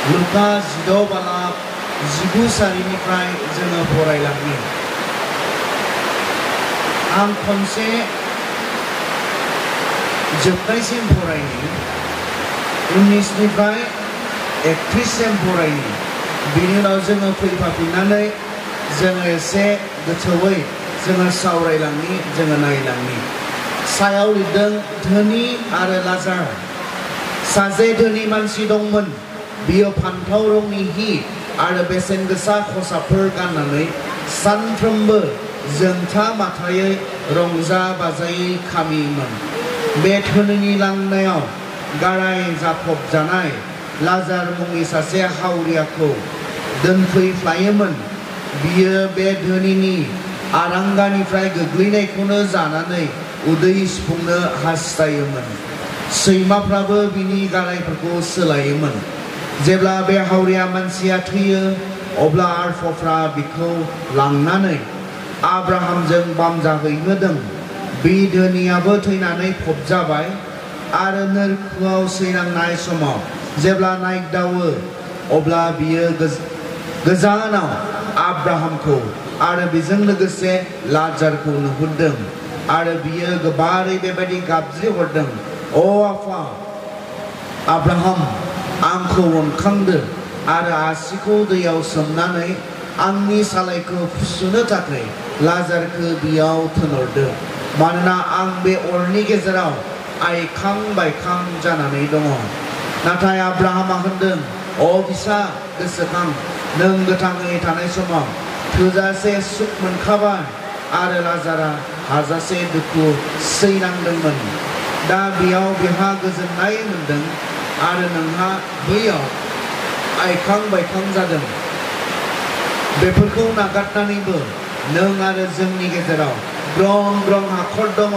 लुका 16 बालाब 19 सारिनिफ्राय जोङो फरायलांनि आं खनसे जोबनायसिम फरायनि 19 निफ्राय 31 सिम फरायनि बिनि उनाव जोङो फैफाफिननानै जोङो एसे गोथौयै जोङो सावरायलांनि जोङो नायलांनि सायाव लिरदों धोनि आरो लाजार सासे धोनि मानसि दंमोन बियो फान्थाव रंनि हि आरो बेसेन गोसा खसाबफोर गाननानै सानफ्रोमबो जोंथा माथायै रंजा बाजायै खामियोमोन बे धोनिनि लांनायाव गाराय जाफबजानाय लाजार मुंनि सासे हावरियाखौ दोनफैफ्लायोमोन बियो बे धोनिनि आरांगानिफ्राय गोग्लैनायखौनो जानानै उदै सुफुंनो हास्थायोमोन सैमाफ्राबो बिनि गारायफोरखौ सोलायोमोन जेब्ला बे हावरिया मानसिया थैयो अब्ला आरफफ्रा बिखौ लांनानै आब्राहामजों बामजाहैहोदों बे धोनियाबो थैनानै फबजाबाय आरो नोरखोआव सैनांनाय समाव जेब्ला नायदावो अब्ला बियो गोजानाव आब्राहामखौ आरो बेजों लोगोसे लाजारखौ नुहुरदों आरो बियो गोबारै बेबायदि गाबज्रिहरदों अ आफा आब्राहाम आंखौ अनखांदो आरो आसिखौ दैयाव सोमनानै आंनि सालायखौ फुसुनो थाखाय लाजारखौ बियाव थिनहरदो मानोना आं बे अरनि गेजेराव आइखां बायखां जानानै दङ नाथाय आब्राहामा होनदों अ फिसा गोसोखां नों गोथाङै थानाय समाव थोजासे सुख मोनखाबाय आरो लाजारा हाजासे दुखु सैनांदोंमोन दा बेयाव बिहा गोजोननाय मोनदों आरो नोंहा बैयाव आइखां बायखां जादों बेफोरखौ नागारनानैबो नों आरो जोंनि गेजेराव ब्रं ब्रं हाखर दङ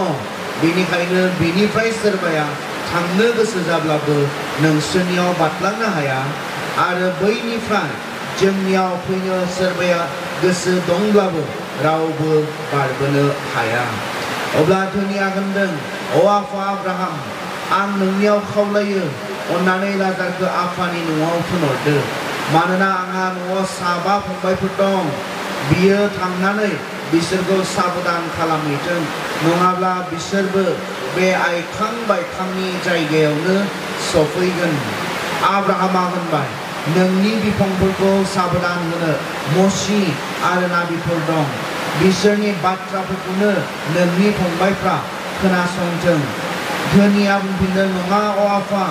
बेनिखायनो बिनिफ्राय सोरबाया थांनो गोसो जाब्लाबो नोंसोरनियाव बारलांनो हाया आरो बैनिफ्राय जोंनियाव फैनो सोरबाया गोसो दंब्लाबो रावबो बारबोनो हाया अब्ला धोनिया होनदों अ आफा आब्राहाम आं नोंनियाव खावलायो अन्नानै लाजारखौ आफानि न'आव थिनहरदो मानोना आंहा न'आव साबा फंबायफोर दं बियो थांनानै बिसोरखौ साबधान खालामहैथों नङाब्ला बिसोरबो बे आइखां बायखांनि जायगायावनो सफैगोन आब्राहामा होनबाय नोंनि बिफंफोरखौ साबधान होनो मसि आरो नाबिफोर दं बिसोरनि बाथ्राफोरखौनो नोंनि फंबायफ्रा खोनासंथों धोनिया बुंफिनदों नङा अ आफा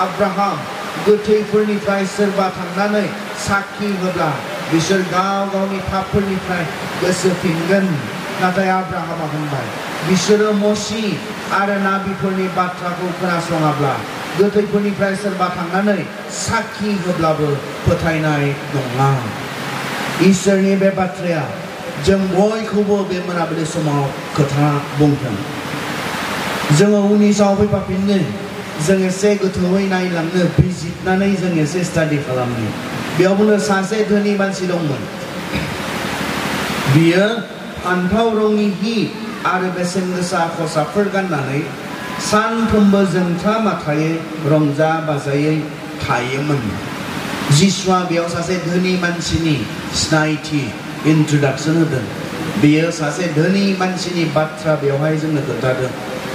आब्राहाम गोथैफोरनिफ्राय सोरबा थांनानै साखि होब्ला बिसोर गाव गावनि पापफोरनिफ्राय गोसोफिनगोन नाथाय आब्राहामा होनबाय बिसोरो मसि आरो नाबिफोरनि बाथ्राखौ खोनासङाब्ला गोथैफोरनिफ्राय सोरबा थांनानै साखि होब्लाबो फोथायनाय नङा इसोरनि बे बाथ्राया जों बयखौबो बे मोनाबिलि समाव खोथा बुंथों जोङो उननि समाव फैफाफिननो जों एसे गोथौयै नायलांनो बिजिरनानै जों एसे स्टाडि खालामनो बेयावनो सासे धोनि मानसि दंमोन बियो फान्थाव रंनि हि आरो बेसेन गोसा खसाबफोर गाननानै सानफ्रोमबो जोंथा माथायै रंजा बाजायै थायोमोन जिसुआ बेयाव सासे धोनि मानसिनि सिनायथि इन्ट्रडक्शन होदों बेयो सासे धोनि मानसिनि बाथ्रा बेवहाय जोंनो खोन्थादों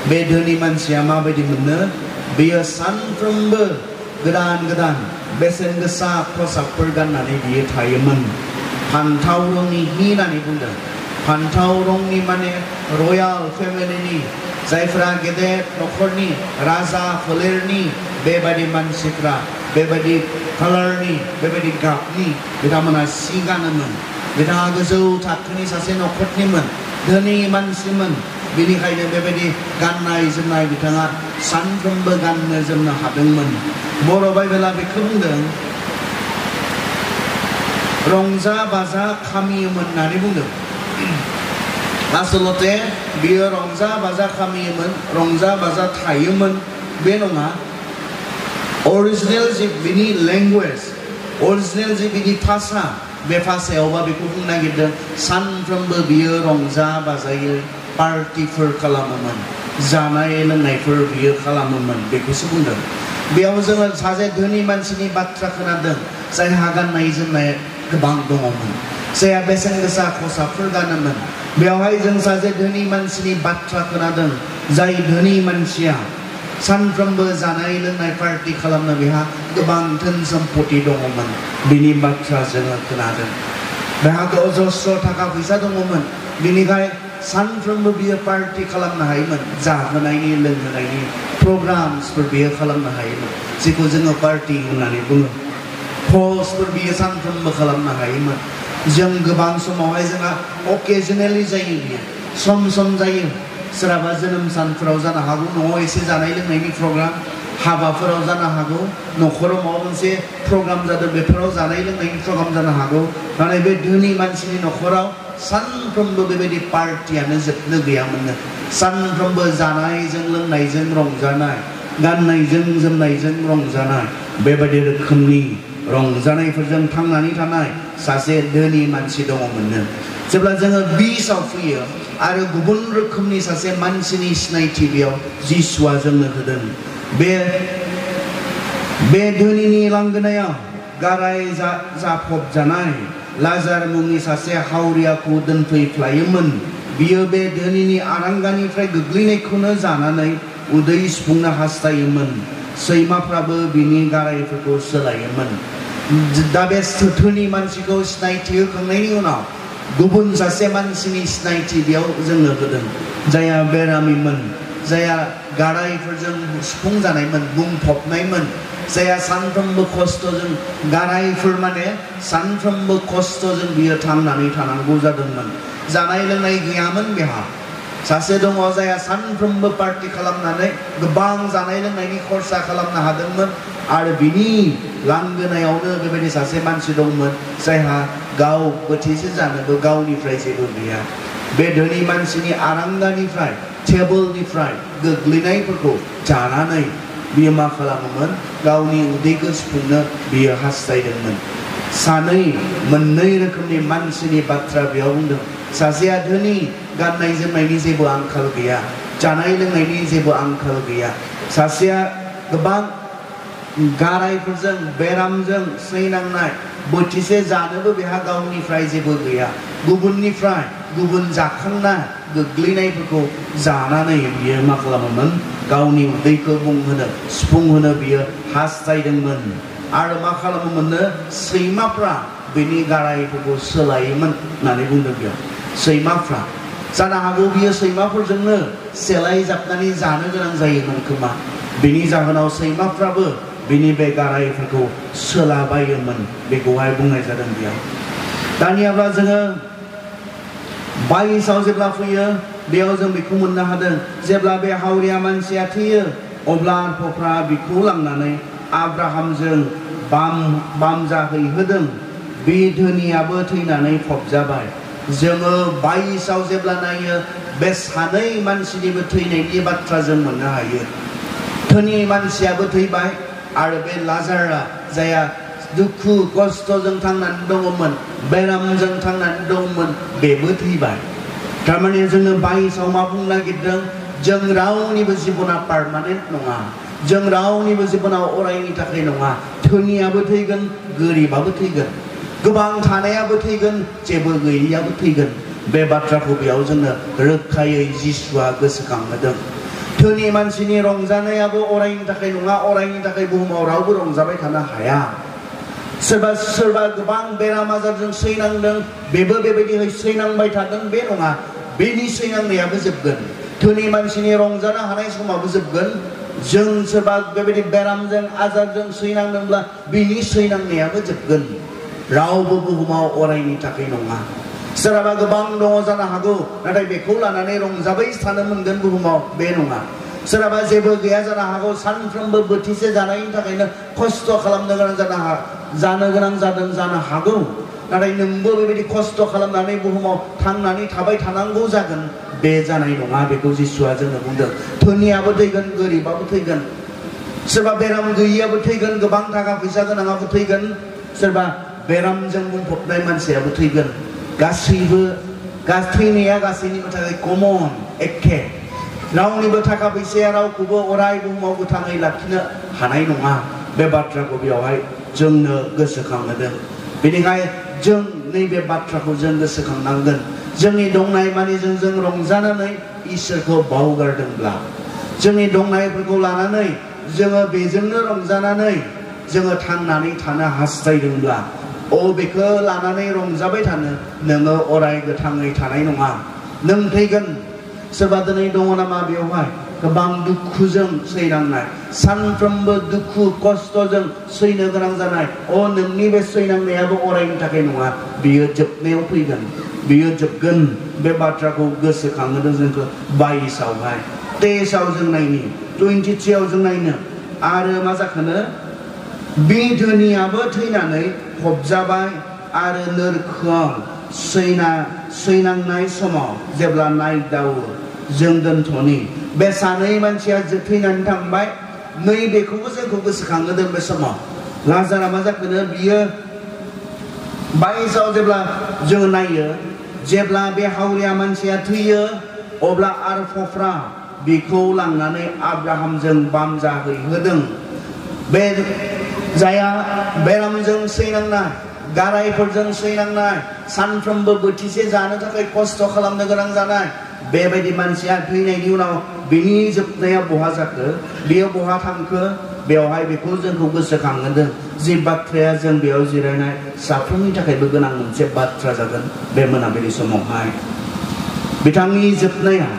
बे धोनि मानसिया माबायदि मोनो बेयो सानफ्रोमबो गोदान गोदान बेसेन गोसा खसाबफोर गाननानै बियो थायोमोन फान्थाव रंनि हि होननानै बुंदों फान्थाव रंनि माने रयेल फेमिलिनि जायफ्रा गेदेर नखरनि राजा फोलेरनि बेबायदि मानसिफ्रा बेबायदि कालारनि बेबायदि गाबनि बिथांमोना सि गानोमोन बिथाङा गोजौ थाखोनि सासे नखरनिमोन धोनि मानसिमोन बेनिखायनो बेबायदि गाननाय जोमनाय बिथाङा सानफ्रोमबो गाननो जोमनो हादोंमोन बर' बाइबेला बेखौ बुंदों रंजा बाजा खामियोमोन होननानै बुंदों आसलते बियो रंजा बाजा खामियोमोन रंजा बाजा थायोमोन बे नङा अरिजिनेल जि बिनि लेंगुवेज अरिजिनेल जि बिनि भाषा बे भाषायावबा बेखौ बुंनो नागिरदों सानफ्रोमबो बियो रंजा बाजायै पार्टिफोर खालामोमोन जानाय लोंनायफोर बियो खालामोमोन बेखौसो बुंदों बेयाव जोङो सासे धोनि मानसिनि बाथ्रा खोनादों जायहा गाननाय जोमनाय गोबां दङमोन जायहा बेसेन गोसा खसाबफोर गानोमोन बेवहाय जों सासे धोनि मानसिनि बाथ्रा खोनादों जाय धोनि मानसिया सानफ्रोमबो जानाय लोंनाय पार्टी खालामनो बेहा गोबां धोन सम्पति दङमोन बिनि बाथ्रा जोङो खोनादों बेहा अजस्र थाखा फैसा दङमोन बिनिखाय सानफ्रोमबो बियो पार्टी खालामनो हायोमोन जाहोनायनि लोंहोनायनि प्रग्राम्सफोर बियो खालामनो हायोमोन जेखौ जोङो पार्टी होननानै बुङो पस्टफोर बियो सानफ्रोमबो खालामनो हायोमोन जों गोबां समावहाय जोंहा अकेजनेलि जायो बियो सम जायो सोरहाबा जोनोम सानफोराव जानो हागौ न'आव एसे जानाय लोंनायनि प्रग्राम हाबाफोराव जानो हागौ न'खराव माबा मोनसे प्रग्राम जादों बेफोराव जानाय लोंनायनि प्रग्राम जानो हागौ नाथाय बे धोनि मानसिनि न'खराव सानफ्रोमबो बेबायदि पार्टीयानो जोबनो गैयामोननो सानफ्रोमबो जानायजों लोंनायजों रंजानाय गाननायजों जोमनायजों रंजानाय बेबायदि रोखोमनि रंजानायफोरजों थांनानै थानाय सासे धोनि मानसि दङमोननो जेब्ला जोङो बिसाव फैयो आरो गुबुन रोखोमनि सासे मानसिनि सिनायथि बेयाव जिसुआ जोंनो होदों बे धोनिनि लांगोनायाव गाराय जाफबजानाय लाजार मुंनि सासे हावरियाखौ दोनफैफ्लायोमोन बियो बे धोनिनि आरांगानिफ्राय गोग्लैनायखौनो जानानै उदै सुफुंनो हास्थायोमोन सैमाफ्राबो बिनि गारायफोरखौ सोलायोमोन दा बे धोनि मानसिखौ सिनायथि होखांनायनि उनाव गुबुन सासे मानसिनि सिनायथि बेयाव जोंनो होदों जायहा बेरामिमोन जायहा गारायफोरजों सुफुंजानायमोन बुंफबनायमोन जायहा सानफ्रोमबो खस्थ'जों गारायफोर माने सानफ्रोमबो खस्थ'जों बियो थांनानै थानांगौ जादोंमोन जानाय लोंनाय गैयामोन बेहा सासे दङ जायहा सानफ्रोमबो पार्टी खालामनानै गोबां जानाय लोंनायनि खरसा खालामनो हादोंमोन आरो बिनि लांगोनायावनो बेबायदि सासे मानसि दंमोन जायहा गाव बोथिसे जानोबो गावनिफ्राय जेबो गैया बे धोनि मानसिनि आरांगानिफ्राय टेबोलनिफ्राय गोग्लैनायफोरखौ जानानै बियो मा खालामोमोन गावनि उदैखौ सुफुंनो बियो हास्थायदोंमोन मोननै रोखोमनि मानसिनि बाथ्रा बेयाव बुंदों सासेया धोनि गाननाय जोमनायनि जेबो आंखाल गैया जानाय लोंनायनि जेबो आंखाल गैया सासेया गोबां गारायफोरजों बेरामजों सैनांनाय बोथिसे जानोबो बेहा गावनिफ्राय जेबो गैया गुबुननिफ्राय गुबुन जाखांना गोग्लैनायफोरखौ जानानै बियो मा खालामोमोन गावनि उदैखौ सुफुंहोनो बियो हास्थायदोंमोन आरो मा खालामोमोननो सैमाफ्रा बिनि गारायफोरखौ सोलायोमोन होननानै बुंदों बेयाव सैमाफ्रा जानो हागौ बियो सैमाफोरजोंनो सेलायजाबनानै जानो गोनां जायोमोन खोमा बिनि जाहोनाव सैमाफ्राबो बिनि बे गारायफोरखौ सोलाबायोमोन बेखौहाय बुंनाय जादों बेयाव दानियाब्ला जोङो 22आव जेब्ला फैयो बेयाव जों बेखौ मोननो हादों जेब्ला बे हावरिया मानसिया थैयो अब्ला आरफफ्रा बिखौ लांनानै आब्राहामजों बाम जाहैहोदों बे धोनियाबो थैनानै फबजाबाय जोङो 22आव जेब्ला नायो बे सानै मानसिनिबो थैनायनि बाथ्रा जों मोननो हायो धोनि मानसियाबो थैबाय आरो बे लाजारआ जायहा दुखु खस्थ'जों थांनानै दङमोन बेरामजों थांनानै दङमोन बेबो थैबाय थारमाने जोङो 22आव मा बुंनो नागिरदों जों रावनिबो जिबना पार्मानेन्ट नङा जों रावनिबो जिबनाव अरायनि थाखाय नङा धोनियाबो थैगोन गोरिबाबो थैगोन गोबां थानायाबो थैगोन जेबो गैयैयाबो थैगोन बे बाथ्राखौ बेयाव जोङो रोखायै जिसुआ गोसोखांहोदों धोनि मानसिनि रंजानायाबो अरायनि थाखाय नङा अरायनि थाखाय बुहुमाव रावबो रंजाबाय थानो हाया सोरबा गोबां बेराम आजारजों सैनांदों बेबो बेबायदिहाय सैनांबाय थादों बे नङा बेनि सैनांनायाबो जोबगोन धोनि मानसिनि रंजानो हानाय समाबो जोबगोन जों सोरबा बेबायदि बेरामजों आजारजों सैनांदोंब्ला बिनि सैनांनायाबो जोबगोन रावबो बुहुमाव अरायनि थाखाय नङा सोरहाबा गोबां दङ जानो हागौ नाथाय बेखौ लानानै रंजाबाय थानो मोनगोन बुहुमाव बे नङा सोरहाबा जेबो गैया जानो हागौ सानफ्रोमबो बोथिसे जानायनि थाखायनो खस्थ' खालामनो गोनां जादों जानो हागौ नाथाय नोंबो बेबायदि खस्थ' खालामनानै बुहुमाव थांनानै थाबाय थानांगौ जागोन बे जानाय नङा बेखौ जिसुआ जोंनो बुंदों धोनियाबो थैगोन गोरिबाबो थैगोन सोरबा बेराम गैयियाबो थैगोन गोबां थाखा फैसा गोनाङाबो थैगोन सोरबा बेरामजों बुंफबनाय मानसियाबो थैगोन गासैबो थैनाया गासैनिबो थाखाय कमन एखे रावनिबो थाखा फैसाया रावखौबो अराय बुहुमाव गोथाङै लाखिनो हानाय नङा बे बाथ्राखौ बेवहाय जोंनो गोसोखांहोदों बेनिखायनो जों नैबे बाथ्राखौ जों गोसोखांनांगोन जोंनि दंनाय मानिजों जों रंजानानै इसोरखौ बावगारदोंब्ला जोंनि दंनायफोरखौ लानानै जोङो बेजोंनो रंजानानै जोङो थांनानै थानो हास्थायदोंब्ला बेखौ लानानै रंजाबाय थानो नोङो अराय गोथाङै थानाय नङा नों थैगोन सोरबा दिनै दङ नामा बेवहाय गोबां दुखुजों सैनांनाय सानफ्रोमबो दुखु खस्थ'जों सैनो गोनां जानाय नोंनि बे सैनांनायाबो अरायनि थाखाय नङा बियो जोबनायाव फैगोन बियो जोबगोन बे बाथ्राखौ गोसोखांहोदों जोंखौ 22आवहाय 23आव जों नायनि 23आव जों नायनो आरो मा जाखोनो बे धोनियाबो थैनानै फबजाबाय आरो नोरखोआव सैनांनाय समाव जेब्ला नायदावो जों दोनथ'नि बे सानै मानसिया थैनानै थांबाय नैबेखौबो जोंखौ गोसोखांहोदों बे समाव लाजारा मा जाखोनो बियो 22आव जेब्ला जों नायो जेब्ला बे हावरिया मानसिया थैयो अब्ला आरफफ्रा बेखौ लांनानै आब्राहामजों बामजाहैहोदों बे जाया बेरामजों सैनांनाय गारायफोरजों सैनांनाय सानफ्रोमबो बोथिसे जानो थाखाय खस्थ' खालामनो गोनां जानाय बेबायदि मानसिया थैनायनि उनाव बिनि जोबनाया बहा जाखो बेयो बहा थांखो बेवहाय बेखौ जोंखौ गोसोखांहोदों जि बाथ्राया जों बेयाव जिरायनाय साफ्रोमनि थाखायबो गोनां मोनसे बाथ्रा जागोन बे मोनाबिलि समावहाय बिथांनि जोबनाया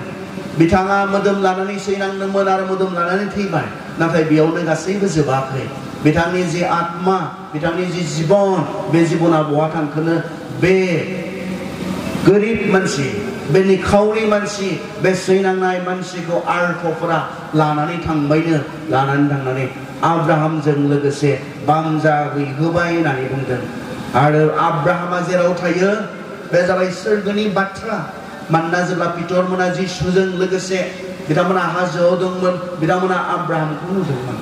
बिथाङा मोदोम लानानै सैनांदोंमोन आरो मोदोम लानानै थैबाय नाथाय बेयावनो गासैबो जोबाखै बिथांनि जि आत्मा बिथांनि जि जिबन बे जिबना बहा थांखोनो बे गोरिब मानसि बे निखावरि मानसि बे सैनांनाय मानसिखौ आरफफ्रा लानानै थांबायनो लानानै थांनानै आब्राहामजों लोगोसे बामजाहैहोबाय होननानै बुंदों आरो आब्राहामा जेराव थायो बे जाबाय सोरगोनि बाथ्रा मानोना जेब्ला पितरमोना जिसुजों लोगोसे बिथांमोना हाजोआव दंमोन बिथांमोना आब्राहामखौ नुदोंमोन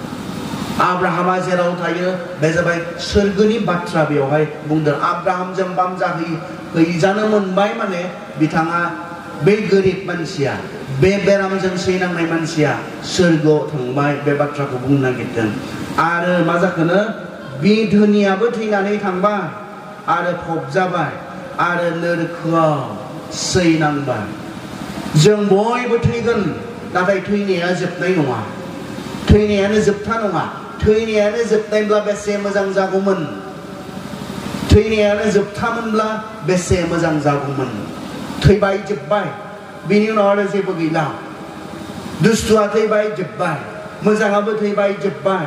आब्राहामा जेराव थायो बे जाबाय सोरगोनि बाथ्रा बेवहाय बुंदों आब्राहामजों बामजाहैजानो मोनबाय माने बिथाङा बे गोरिब मानसिया बे बेरामजों सैनांनाय मानसिया सोरगोआव थांबाय बे बाथ्राखौ बुंनो नागिरदों आरो मा जाखोनो बे धोनियाबो थैनानै थांबाय आरो फबजाबाय आरो नोरखोआव सैनांबाय जों बयबो थैगोन नाथाय थैनाया जोबनाय नङा थैनायानो जोबथा नङा थैनायानो जोबनायब्ला बेसे मोजां जागौमोन थैनायानो जोबथामोनब्ला बेसे मोजां जागौमोन थैबाय जोबबाय बिनि उनाव आरो जेबो गैला दुस्थुआ थैबाय जोबबाय मोजाङाबो थैबाय जोबबाय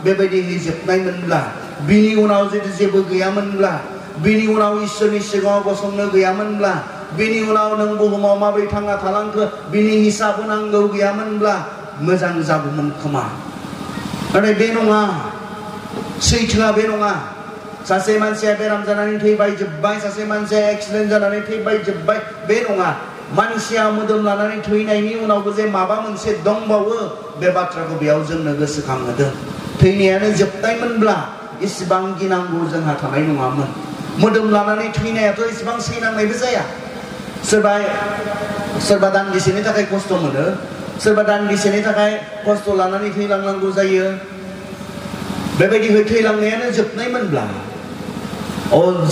बेबायदिहै जोबनायमोनब्ला बिनि उनाव जुदि जेबो गैयामोनब्ला बिनि उनाव इसोरनि सिगाङाव गसंनो गैयामोनब्ला बिनि उनाव नों बुहुमाव माबोरै थांना थालांखो बिनि हिसाब होनांगौ गैयामोनब्ला मोजां जागौमोन खोमा नाथाय बे नङा सैथोआ बे नङा सासे मानसिया बेराम जानानै थैबाय जोबबाय सासे मानसिया एक्सिडेन्ट जानानै थैबाय जोबबाय बे नङा मानसिया मोदोम लानानै थैनायनि उनावबो जे माबा मोनसे दंबावो बे बाथ्राखौ बेयाव जोंनो गोसोखांहोदों थैनायानो जोबनायमोनब्ला इसेबां गिनांगौ जोंहा थानाय नङामोन मोदोम लानानै थैनायाथ' इसेबां सैनांनायबो जाया सोरबा दान्दिसेनि थाखाय खस्थ' मोनो सोरबा दान्दिसेनि थाखाय खस्थ' लानानै थैलांनांगौ जायो बेबायदि थैलांनायानो जोबनायमोनब्ला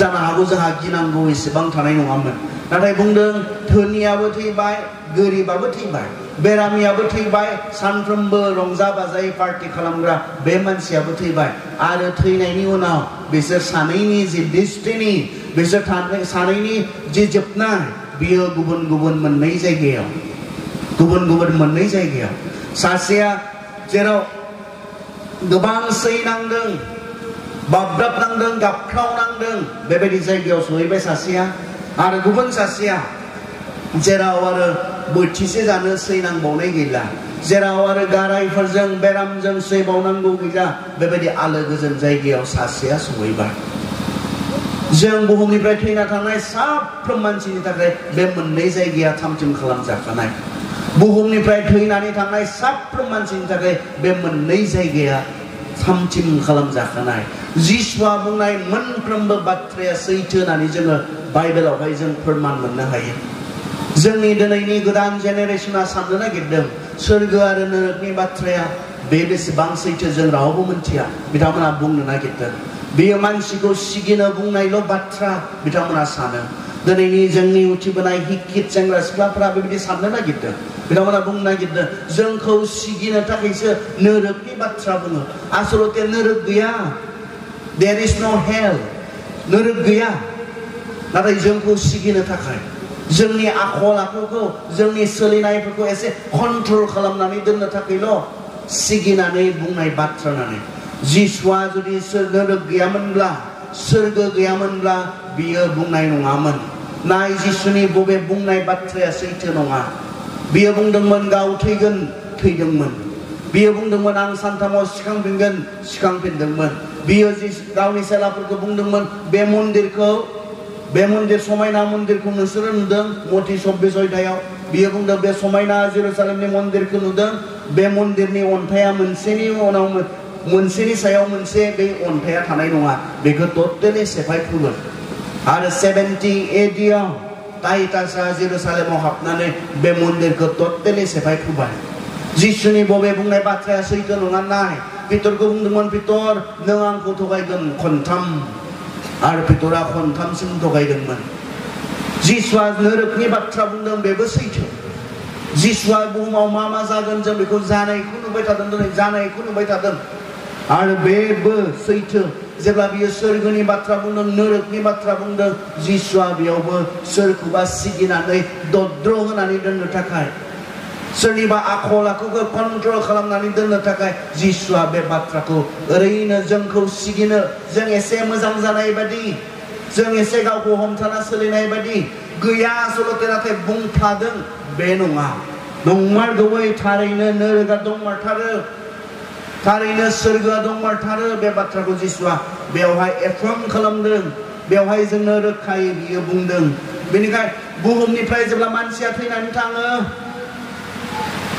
जानो हागौ जोंहा गिनांगौ इसेबां थानाय नङामोन नाथाय बुंदों धोनियाबो थैबाय गोरिबाबो थैबाय बेरामियाबो थैबाय सानफ्रोमबो रंजा बाजायै पार्टि खालामग्रा बे मानसियाबो थैबाय आरो थैनायनि उनाव बिसोर सानैनि जि डेस्टिनि बिसोर सानैनि जि जोबनाय बियो गुबुन गुबुन मोननै जायगायाव सासेया जेराव गोबां सैनांदों बाब्राबनांदों गाबख्रावनांदों बेबायदि जायगायाव सहैबाय सासेया आरो गुबुन सासेया जेराव आरो बोथिसे जानो सैनांबावनाय गैला जेराव आरो गारायफोरजों बेरामजों सैबावनांगौ गैला बेबायदि आलो गोजोन जायगायाव सासेया सहैबाय जों बुहुमनिफ्राय थैना थांनाय साफ्रोम मानसिनि थाखाय बे मोननै जायगाया थामथिम खालामजाखानाय बुहुमनिफ्राय थैनानै थांनाय साफ्रोम मानसिनि थाखाय बे मोननै जायगाया थामथिम खालामजाखानाय जिसुआ बुंनाय मोनफ्रोमबो बाथ्राया सैथो होननानै जोङो बाइबेलावहाय जों फोरमान मोननो हायो जोंनि दिनैनि गोदान जेनेरेशना साननो नागिरदों सोरगो आरो नरकनि बाथ्राया बे बेसेबां सैथो जों रावबो मिथिया बिथांमोना बुंनो नागिरदों बेयो मानसिखौ सिगिनो बुंनायल' बाथ्रा बिथांमोना सानो दिनैनि जोंनि उथिबोनाय हिक्कित सेंग्रा सिख्लाफोरा बेबायदि साननो नागिरदों बिथांमोना बुंनो नागिरदों जोंखौ सिगिनो थाखायसो नरकनि बाथ्रा बुङो आसलते नरक गैया there is no hell नरक गैया नाथाय जोंखौ सिगिनो थाखाय जोंनि आखल आखुखौ जोंनि सोलिनायफोरखौ एसे कन्ट्रल खालामनानै दोननो थाखायल' सिगिनानै बुंनाय बाथ्रा नानै जिसुआ जुदि नरक गैयामोनब्ला सोरगो गैयामोनब्ला बियो बुंनाय नङामोन नाय जिसुनि बबे बुंनाय बाथ्राया सैथो नङा बियो बुंदोंमोन गाव थैगोन थैदोंमोन बियो बुंदोंमोन आं सानथामाव सिखांफिनगोन सिखांफिनदोंमोन बियो गावनि सेलाफोरखौ बुंदोंमोन बे मन्दिर समायना मन्दिरखौ नोंसोरो नुदों मथि 24 अध्यायाव बियो बुंदों बे समायना जेरुसालेमनि मन्दिरखौ नुदों बे मन्दिरनि अन्थाइया मोनसेनि उनाव मोनसेनि सायाव मोनसे बे अन्थाइया थानाय नङा बेखौ टटेलि सेफायफुगोन आरो 70 AD आव टाइटासआ जेरुसालेमाव हाबनानै बे मन्दिरखौ टटेलि सेफायफुबाय जिसुनि बबे बुंनाय बाथ्राया सैथो नङा नाय पितरखौ बुंदोंमोन पितर नों आंखौ थगायगोन खनथाम आरो पितरा खनथामसिम थगायदोंमोन जिसुआ नरकनि बाथ्रा बुंदों बेबो सैथो जिसुआ बुहुमाव मा जागोन जों बेखौ जानायखौ नुबाय थादों दिनै जानायखौ नुबाय थादों आरो बेबो सैथो जेब्ला बियो सोरगोनि बाथ्रा बुंदों नरकनि बाथ्रा बुंदों जिसुआ बेयावबो सोरखौबा सिगिनानै दद्र होनानै दोननो थाखाय सोरनिबा आखल आखुखौ कन्ट्रल खालामनानै दोननो थाखाय जिसुआ बे बाथ्राखौ ओरैनो जोंखौ सिगिनो जों एसे मोजां जानाय बायदि जों एसे गावखौ हमथाना सोलिनाय बायदि गैया आसलते नाथाय बुंफ्लादों बे नङा नंमारगौयै थारैनो नरकआ दंमारथारो थारैनो सोरगोआ दंमारथारो बे बाथ्राखौ जिसुआ बेवहाय एफर्म खालामदों बेवहाय जोंनो रोखायै बियो बुंदों बेनिखायनो बुहुमनिफ्राय जेब्ला मानसिया थैनानै थाङो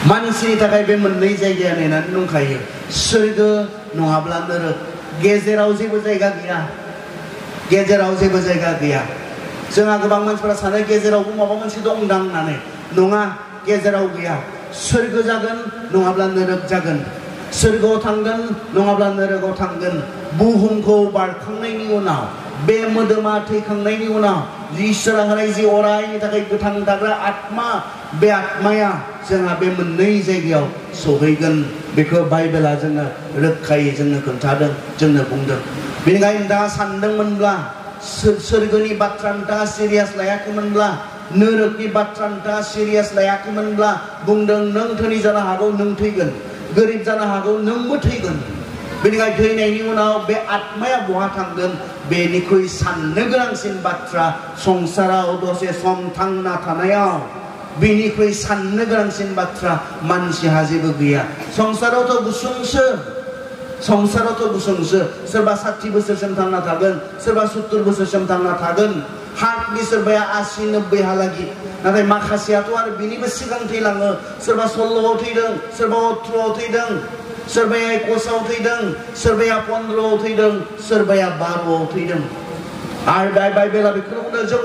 मानसिनि थाखाय बे मोननै जायगाया नेनानै दंखायो सोरगो नङाब्ला नरक गेजेराव जेबो जायगा गैया गेजेराव जेबो जायगा गैया जोंहा गोबां मानसिफोरा सानो गेजेरावबो माबा मोनसे दंदां होननानै नङा गेजेराव गैया सोरगो जागोन नङाब्ला नरक जागोन सोरगोआव थांगोन नङाब्ला नरकआव थांगोन बुहुमखौ बारखांनायनि उनाव बे मोदोमा थैखांनायनि उनाव इसोरा होनाय जि अरायनि थाखाय गोथां थाग्रा आत्मा बे आत्माया जोंहा बे मोननै जायगायाव सहैगोन बेखौ बाइबेला जोंनो रोखायै जोंनो खोन्थादों जोंनो बुंदों बेनिखायनो नोंथाङा सानदोंमोनब्ला सोरगोनि बाथ्रा नोंथाङा सिरियास लायाखैमोनब्ला नरकनि बाथ्रा नोंथाङा सिरियास लायाखैमोनब्ला बुंदों नों धोनि जानो हागौ नों थैगोन गोरिब जानो हागौ नोंबो थैगोन बेनिखायनो थैनायनि उनाव बे आत्माया बहा थांगोन बेनिख्रुइ साननो गोनांसिन बाथ्रा संसाराव दसे सम थांना थानायाव बेनिख्रुइ साननो गोनांसिन बाथ्रा मानसिहा जेबो गैया संसारावथ' गुसुंसो सोरबा 60 बोसोरसिम थांना थागोन सोरबा 70 बोसोरसिम थांना थागोन हार्टनि सोरबाया 80-90 हालागि नाथाय माखासेयाथ' आरो बिनिबो सिगां थैलाङो सोरबा 16आव थैदों सोरबा 18आव थैदों सोरबाया 21आव थैदों सोरबाया 15आव थैदों सोरबाया 12आव थैदों आरो बाइबेला बेखौनो बुंदों जों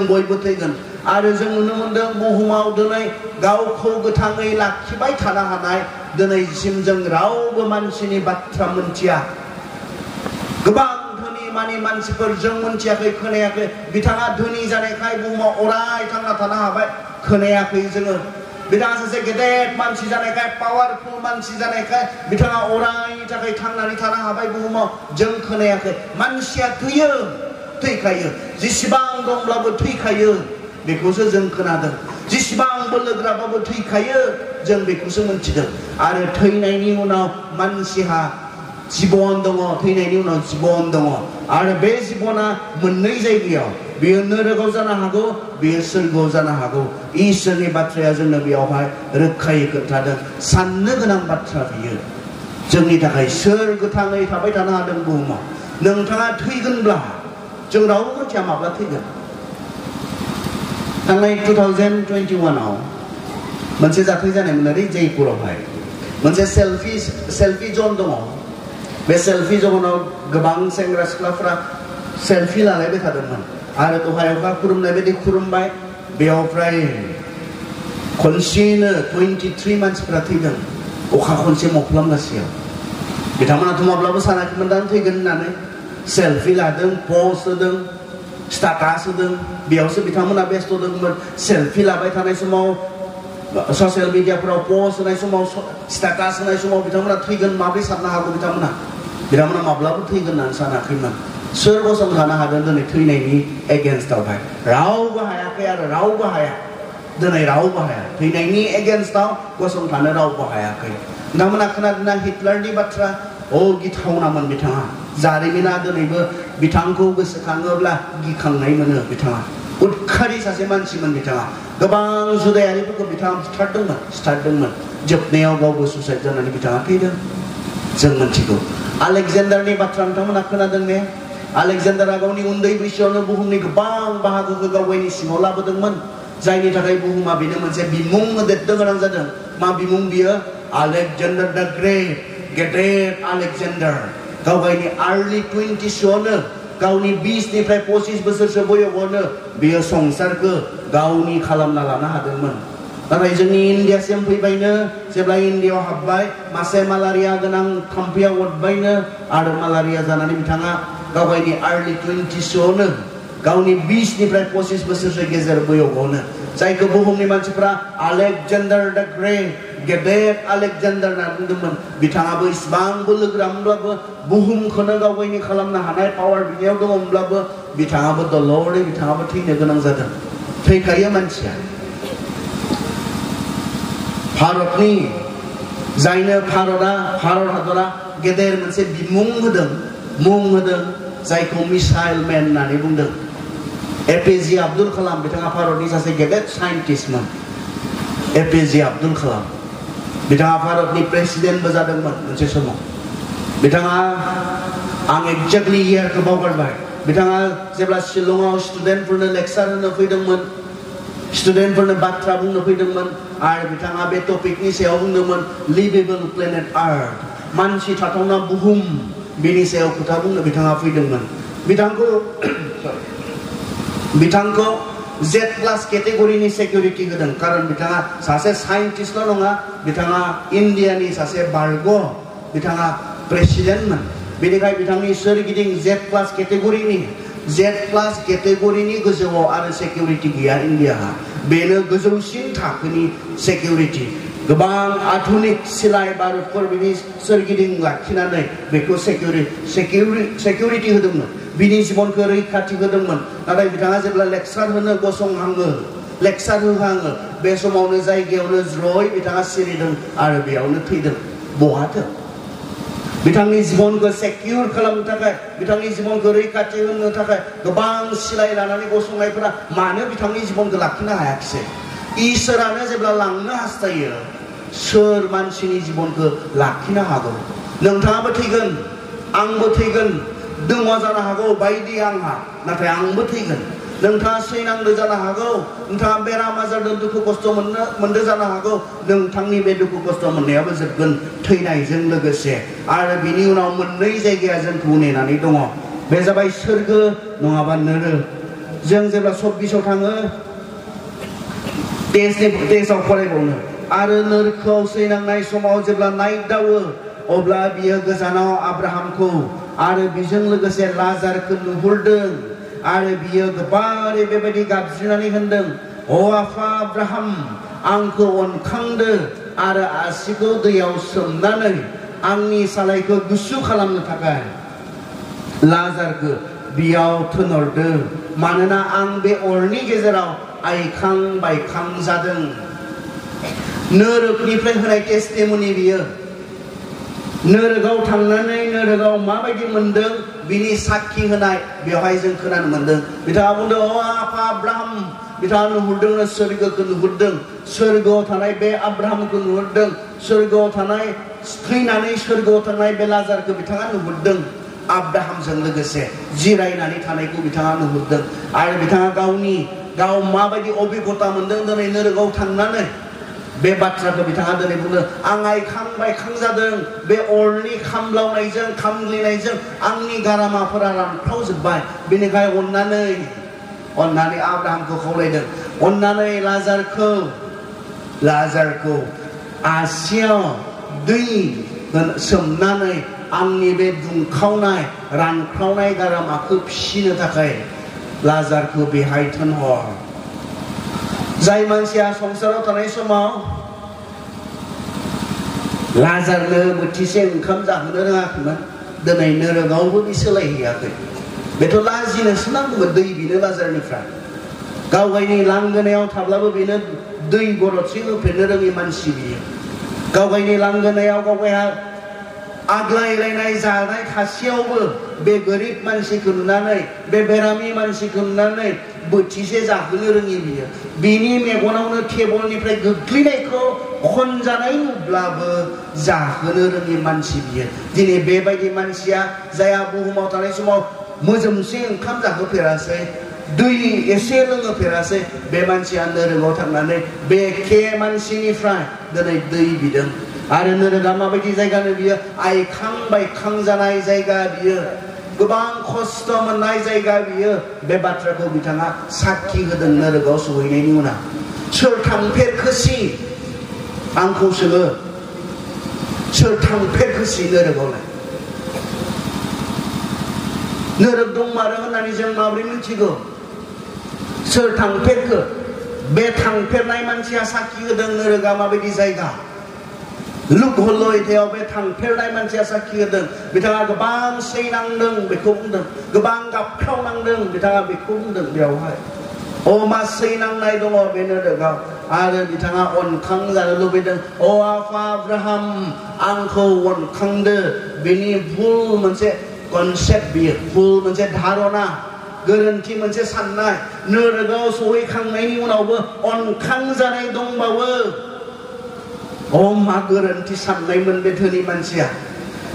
बयबो थैगोन आरो जों नुनो मोनदों बुहुमाव दिनै गावखौ गोथाङै लाखिबाय थानो हानाय दिनैसिम जों रावबो मानसिनि बाथ्रा मोनथिया गोबां धोनि मानसिफोर जों मोनथियाखै खोनायाखै बिथाङा धोनि जानायखाय बुहुमाव अराय थांना थानो हाबाय खोनायाखै जोङो बिथाङा सासे गेदेर मानसि जानायखाय पावारफुल मानसि जानायखाय बिथाङा अरायनि थाखाय थांनानै थानो हाबाय बुहुमाव जों खोनायाखै मानसिया थैखायो जेसेबां दंब्लाबो थैखायो बेखौसो जों खोनादों जेसेबां बोलोग्राबाबो थैखायो जों बेखौसो मोनथिदों आरो थैनायनि उनाव मानसिहा जिबन दङ थैनायनि उनाव जिबन दङ आरो बे जिबना मोननै जायगायाव बेयो नरकआव जानो हागौ बेयो सोरगोआव जानो हागौ इसोरनि बाथ्राया जोंनो बेयावहाय रोखायै खोन्थादों साननो गोनां बाथ्रा बियो जोंनि थाखाय सोर गोथाङै थाबाय थानो हादों बुहुमाव नोंथाङा थैगोनब्ला जों रावबो मिथिया माब्ला थैगोन थांनाय 2021 आव मोनसे जाथाय जानायमोन ओरै जयपुरावहाय मोनसे सेल्फि जन दङ बे सेल्फि जनाव गोबां सेंग्रा सिख्लाफ्रा सेल्फि लालायबाय थादोंमोन आरो दहायावहा खुलुमनाय बायदि खुलुमबाय बेयाव फ्राय खनसेनो 23 मानसिफ्रा थैदों अखा खनसे मोफ्लामगासेयाव बिथांमोनाथ' माब्लाबा सानाखैमोन दां थैगोन होननानै सेल्फि लादों पस्ट होदों स्टेटास होदों बेयावसो बिथांमोना बेस्थ' दंमोन सेल्फि लाबाय थानाय समाव ससियेल मिडियाफोराव पस्ट होनाय समाव स्टेटास होनाय समाव बिथांमोना थैगोन माब्रै साननो हागौ बिथांमोना माब्लाबा थैगोन होननानै सानाखैमोन सोर गसंथानो हादों दिनै थैनायनि एगेन्स्टआवहाय रावबो हायाखै आरो रावबो हाया दिनै रावबो हाया थैनायनि एगेन्स्टआव गसंथानो रावबो हायाखै बिथांमोना खोनादोंना हिटलारनि बाथ्रा गिथावनामोन बिथाङा जारिमिना दिनैबो बिथांखौ गोसोखाङोब्ला गिखांनाय मोनो बिथाङा उदखारि सासे मानसिमोन बिथाङा गोबां जुदायारिफोरखौ बिथाङा सिथारदोंमोन जोबनायाव गावबो सुसाइड जानानै बिथाङा थैदों जों मिथिगौ आलेकजेन्डारनि बाथ्रा नोंथांमोना खोनादों ने आलेकजेन्डारा गावनि उन्दै बैसोआवनो बुहुमनि गोबां बाहागोखौ गावनि सिङाव लाबोदोंमोन जायनि थाखाय बुहुमा बेनो मोनसे बिमुं होदेरनो गोनां जादों मा बिमुं बियो आलेकजेन्डार द ग्रेट गेदेर आलेकजेन्डार गावनि आर्लि 20sआवनो गावनि 20 निफ्राय 25 बोसोरसो बैसोआवनो बियो संसारखौ गावनि खालामना लानो हादोंमोन नाथाय जोंनि इन्डियासिम फैबायनो जेब्ला इन्डियायाव हाबबाय मासे मालारिया गोनां थाम्फैया अरबायनो आरो मालारिया जानानै बिथाङा गावनि आर्लि 20sआवनो गावनि 20 निफ्राय 25 बोसोरसो गेजेर बैसोआवनो जायखौ बुहुमनि मानसिफ्रा आलेकजेन्डार द ग्रेट गेदेर आलेकजेन्डार होनना बुंदोंमोन बिथाङाबो इसिबां बोलोगोरामोनब्लाबो बुहुमखौनो गावनि खालामनो हानाय पावार बिनियाव दङमोनब्लाबो बिथाङाबो दलरै बिथाङाबो थैनो गोनां जादों थैखायो मानसिया भारतनि जायनो भारत हादरा गेदेर मोनसे बिमुं होदों मुं होदों जायखौ मिसाइल मेन होननानै बुंदों एपिजे आब्दुल कालाम बिथाङा भारतनि सासे गेदेर साइन्टिस्टमोन एपिजे आब्दुल कालाम बिथाङा भारतनि प्रेसिडेन्टबो जादोंमोन मोनसे समाव बिथाङा आं एक्जेक्टलि इयारखौ बावगारबाय बिथाङा जेब्ला शिलंआव स्टुडेन्टफोरनो लेक्चार होनो फैदोंमोन स्टुडेन्टफोरनो बाथ्रा बुंनो फैदोंमोन आरो बिथाङा बे टपिकनि सायाव बुंदोंमोन लिभेबल प्लेनेट आर्थ मानसि थाथावना बुहुम बेनि सायाव खोथा बुंनो बिथाङा फैदोंमोन बिथांखौ Z+ केटेगरिनि सिकिउरिटि होदों कारण बिथाङा सासे साइन्टिस्टल' नङा बिथाङा इन्डियानि सासे बारग' बिथाङा प्रेसिडेन्टमोन बेनिखायनो बिथांनि सोरगिदिं Z+ केटेगरिनि गोजौआव आरो सिकिउरिटि गैया इन्डियाहा बेनो गोजौसिन थाखोनि सिकिउरिटि गोबां आधुनिक सिलाय बारुदफोर बिनि सोरगिदिं लाखिनानै बेखौ सिकिउरिटि होदोंमोन बिनि जिबनखौ रैखाथि होदोंमोन नाथाय बिथाङा जेब्ला लेक्चार होनो गसंहाङो लेक्चार होहाङो बे समावनो जायगायावनो ज्रय बिथाङा सिरिदों आरो बेयावनो थैदों बहाथो बिथांनि जिबनखौ सेकिउर खालामनो थाखाय बिथांनि जिबनखौ रैखाथि होनो थाखाय गोबां सिलाय लानानै गसंनायफोरा मानो बिथांनि जिबनखौ लाखिनो हायाखिसै इसोरानो जेब्ला लांनो हास्थायो सोर मानसिनि जिबनखौ लाखिनो हागौ नोंथाङाबो थैगोन आंबो थैगोन दङ जानो हागौ बायदि आंहा नाथाय आंबो थैगोन नोंथाङा सैनांदो जानो हागौ नोंथाङा बेराम आजारजों दुखु खस्थ' मोनदो जानो हागौ नोंथांनि बे दुखु खस्थ' मोननायाबो जोबगोन थैनायजों लोगोसे आरो बिनि उनाव मोननै जायगाया जोंखौ नेनानै दङ बे जाबाय सोरगो नङाबा नोरो जों जेब्ला 24आव थाङो टेस्टआव फरायबावनो आरो नोरखोआव सैनांनाय समाव जेब्ला नायदावो अब्ला बियो गोजानाव आब्राहामखौ आरो बिजों लोगोसे लाजारखौ नुहुरदों आरो बियो गोबारै बेबायदि गाबज्रिनानै होनदों अ आफा आब्राहाम आंखौ अनखांदो आरो आसिखौ दैयाव सोमनानै आंनि सालायखौ गुसु खालामनो थाखाय लाजारखौ बियाव थिनहरदो मानोना आं बे अरनि गेजेराव आइखां बायखां जादों नोरोगनिफ्राय होनाय टेस्टिमनि बियो नोरोगाव थांनानै नोरोगाव माबायदि मोनदों बिनि साखि होनाय बेवहाय जों खोनानो मोनदों बिथाङा बुंदों अ आफा आब्राहाम बिथाङा नुहुरदों सोरगोखौ नुहुरदों सोरगोआव थानाय बे आब्राहामखौ नुहुरदों सोरगोआव थानाय थैनानै सोरगोआव थांनाय बे लाजारखौ बिथाङा नुहुरदों आब्राहामजों लोगोसे जिरायनानै थानायखौ बिथाङा नुहुरदों आरो बिथाङा गाव माबायदि अभिगता मोनदों दिनै नोरोगाव थांनानै बे बाथ्राखौ बिथाङा दिनै बुंदों आं आइखां बायखां जादों बे अरनि खामलावनायजों खामग्लिनायजों आंनि गारामाफोरा रानख्रावजोब्बाय बेनिखायनो अननानै आब्राहामखौ खावलायदों अन्नानै लाजारखौ आसियाव दै सोमनानै आंनि बे दुंखावनाय रानख्रावनाय गारामाखौ फिसिनो थाखाय लाजारखौ बेहाय थिनहर। जाय मानसिया संसाराव थानाय समाव लाजारनो बोथिसे ओंखाम जाहोनो रोङाखैमोन, दिनै नोरोगावबो बे सोलायहैयाखै। बेथ' लाजिनोसो नांगौमोन दै बिनो लाजारनिफ्राय। गाव गावनि लांगोनायाव थाब्लाबो बेनो दै गरदसे होफेरनो रोङि मानसि बियो। गाव गावनि लांगोनायाव गाव गावहा आग्लायलायनाय जानाय खासेयावबो बे गोरिब मानसिखौ नुनानै, बे बेरामि मानसिखौ नुनानै बोथिसे जाहोनो रोङि बियो। बिनि मेगनावनो टेबलनिफ्राय गोग्लैनायखौ खनजानाय नुब्लाबो जाहोनो रोङि मानसि बियो। दिनै बेबायदि मानसिया जायहा बुहुमाव थानाय समाव मोजोमसे ओंखाम जाहोफेरासै, दै एसे लोंहोफेरासै, बे मानसिया नोरोगाव थांनानै बे एखे मानसिनिफ्राय दिनै दै बिदों। आरो नोरोगा माबायदि जायगानो बियो? आइखां बायखां जानाय जायगा बियो, गोबां खस्थ' मोननाय जायगा बियो। बे बाथ्राखौ बिथाङा साखि होदों नोरोगाव सहैनायनि उनाव। सोर थांफेरखोसि? आंखौ सोङो, सोर थांफेरखोसि नोरोगावलाय? नोरोग दंमारो होननानै जों माबोरै मिथिगौ? सोर थांफेरखो? बे थांफेरनाय मानसिया साखि होदों नोरोगा माबायदि जायगा। लुक हल'इथायाव बे थांफेरनाय मानसिया साखि होदों। बिथाङा गोबां सैनांदों बेखौ बुंदों, गोबां गाबख्रावनांदों बिथाङा बेखौ बुंदों बेयावहाय। मा सैनांनाय दङ बे नोरोगाव। आरो बिथाङा अनखां जानो लुबैदों। आफा आब्राहाम, आंखौ अनखांदो। बेनि भुल मोनसे कनसेप्ट बियो, भुल मोनसे धारना, गोरोन्थि मोनसे साननाय। नोरोगाव सहैखांनायनि उनावबो अनखां जानाय दंबावो। मा गोरोन्थि साननायमोन बे धोनि मानसिया।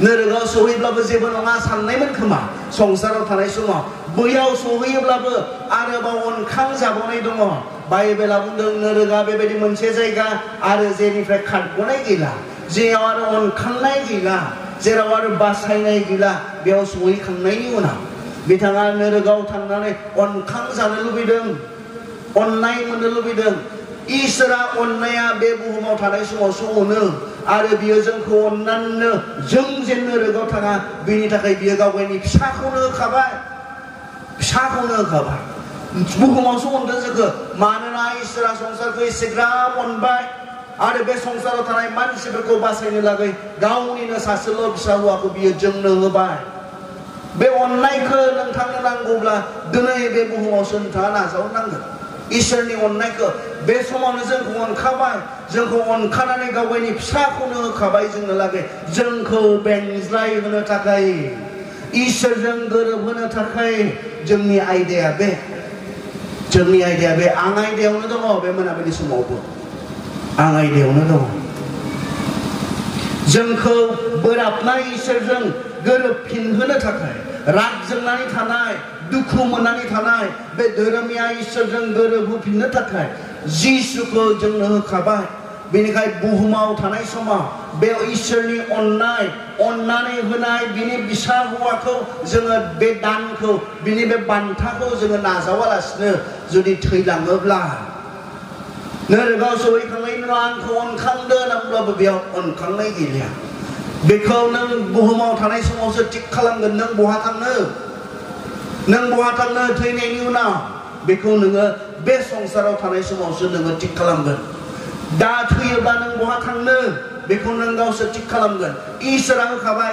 नोरोगाव सहैब्लाबो जेबो नङा साननायमोन खोमा संसाराव थानाय समाव। बैयाव सहैयोब्लाबो आरोबाव अनखां जाबावनाय दङ। बाइबेला बुंदों नोरोगा बेबायदि मोनसे जायगा आरो जेनिफ्राय खारग'नाय गैला, जेराव आरो अनखांनाय गैला, जेराव आरो बासायनाय गैला। बेयाव सहैखांनायनि उनाव बिथाङा नोरोगाव थांनानै अनखां जानो लुबैदों, अननाय मोननो लुबैदों। इसोरा अननाया बे बुहुमाव थानाय समावसो अनो, आरो बियो जोंखौ अननानैनो जों जे नोरोगाव थाङा बेनि थाखाय बियो गाव गावनि फिसाखौनो होखाबाय, फिसाखौनो होखाबाय। बुहुमावसो अनदों जोंखौ, मानोना इसोरा संसारखौ एसेग्राब अनबाय आरो बे संसाराव थानाय मानसिफोरखौ बासायनो लागै गावनिनो सासेल' फिसा हौवाखौ बियो जोंनो होबाय। बे अननायखौ नोंथांनो नांगौब्ला दिनै बे बुहुमावसो नोंथाङा नाजावनांगोन। इसोरनि अननायखौ बे समावनो जोंखौ अनखाबाय, जोंखौ अनखानानै गाव गावनि फिसाखौनो होखाबाय जोंनो लागै, जोंखौ बेंज्लाय होनो थाखाय, इसोरजों गोरोबहोनो थाखाय। जोंनि आयदाया बे, आं आयदायावनो दङ। बे मोनाबिलि समावबो आं आयदायावनो दङ। जोंखौ बोराबनाय इसोरजों गोरोबफिनहोनो थाखाय, राग जोंनानै थानाय, दुखु मोननानै थानाय बे धोरोमिया इसोरजों गोरोबहोफिननो थाखाय जिसुखौ जोंनो होखाबाय। बेनिखायनो बुहुमाव थानाय समाव बे इसोरनि अननाय, अननानै होनाय बिनि फिसा हौवाखौ जोङो, बे दानखौ, बिनि बे बान्थाखौ जोङो नाजावालासिनो जुदि थैलाङोब्ला, नोरोगाव सहैखांनायनि उनाव आंखौ अनखांदो होनब्लाबो बेयाव अनखांनाय गैलिया। बेखौ नों बुहुमाव थानाय समावसो थिग खालामगोन। नों बहा थांनो? नों बहा थांनो थैनायनि उनाव? बेखौ नोङो बे संसाराव थानाय समावसो नोङो थिग खालामगोन। दा थैयोब्ला नों बहा थांनो? बेखौ नों गावसो थिग खालामगोन। इसोरा होखाबाय,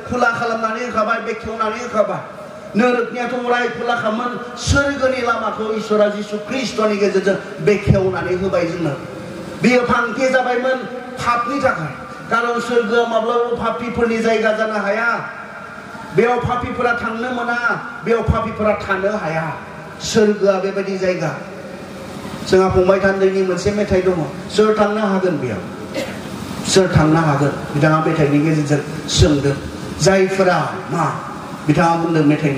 खुला खालामनानै होखाबाय, बेखेवनानै होखाबाय। नोरोगनियाथ' अराय खुलाखामोन। सोरगोनि लामाखौ इसोरा जिसु ख्रिस्ट'नि गेजेरजों बेखेवनानै होबाय जोंनो। बेयो फांथे जाबायमोन पापनि थाखाय, खारन सोरगोआ माब्लाबाबो पापीफोरनि जायगा जानो हाया। बेयाव पापीफोरा थांनो मोना, बेयाव पापीफोरा थानो हाया। सोरगोआ बेबायदि जायगा। जोंहा फंबाय थान्दैनि मोनसे मेथाइ दङ, सोर थांनो हागोन बेयाव? सोर थांनो हागोन? बिथाङा मेथाइनि गेजेरजों सोंदों। जायफोरा मा? बिथाङा बुंदों मेथाइनि